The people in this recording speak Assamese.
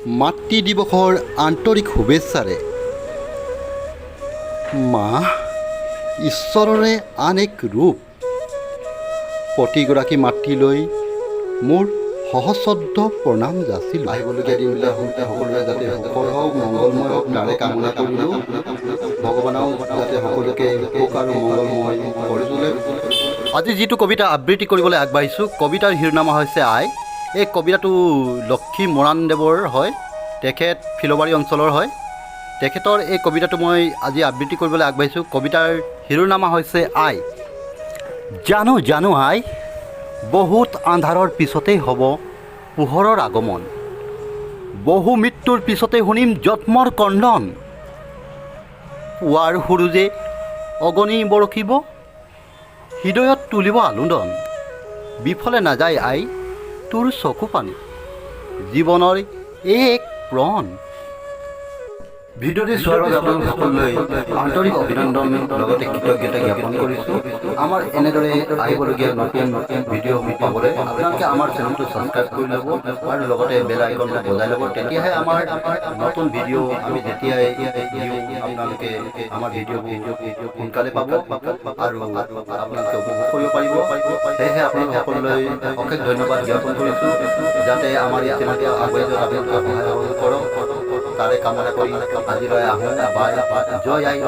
মাতৃ দিৱসৰ আন্তৰিক শুভেচ্ছাৰে মা ঈশ্বৰৰে আন এক ৰূপ। প্ৰতিগৰাকী মাতৃলৈ মোৰ সহস্ৰদ্ধ প্ৰণাম যাচিলোঁ। আহিবলগীয়া দিনবিলাক সকলোৱে যাতে সুখৰ হওক, মংগলময় হওক তাৰে কামনা কৰিলোঁ। ভগৱানেও যাতে সকলোকে সুখ আৰু মংগলময় কৰি তোলে। আজি যিটো কবিতা আবৃত্তি কৰিবলৈ আগবাঢ়িছোঁ, কবিতাৰ শিৰোনামা হৈছে আই। এই কবিতাটো লক্ষী মৰাণদেৱৰ হয়, তেখেত ফিলবাৰী অঞ্চলৰ হয়। তেখেতৰ এই কবিতাটো মই আজি আবৃত্তি কৰিবলৈ আগবাঢ়িছোঁ। কবিতাৰ শিৰোনামা হৈছে আই। জানো জানো আই, বহুত আন্ধাৰৰ পিছতেই হ'ব পোহৰৰ আগমন, বহু মৃত্যুৰ পিছতেই শুনিম জন্মৰ কন্দন। পুৱাৰ সুৰুজে অগনি বৰষিব, হৃদয়ত তুলিব আলোড়ন। বিফলে নাযায় আই তোৰ চকু পানী, জীৱনৰ এই এক প্रण। ভিডিঅ'টি চোৱাৰ বাবে আপোনালোক সকলোলৈ আন্তৰিক অভিনন্দন লগতে কৃতজ্ঞতা জ্ঞাপন কৰিছোঁ। আমাৰ এনেদৰে আহিবলগীয়া নতুন ভিডিঅ'সমূহ পাবলৈ আপোনালোকে আমাৰ চেনেলটো ছাবস্ক্ৰাইব কৰি ল'ব আৰু লগতে বেল আইকনটো বজাই ল'ব। তেতিয়াহে আমাৰ নতুন ভিডিঅ' আমি যেতিয়াই দিওঁ আপোনালোকে আমাৰ ভিডিঅ'বোৰ সোনকালে পাব আৰু আপোনালোকে উপভোগ কৰিব পাৰিব। সেয়েহে আপোনালোক সকলোলৈ অশেষ ধন্যবাদ জ্ঞাপন কৰিছোঁ। যাতে আমাৰ এই চেনেলটো আগুৱাই যোৱাত আপোনালোকে সহায় কৰক তাৰে কামনা কৰি আজিলৈ আহোঁ। বাই, জয় আই।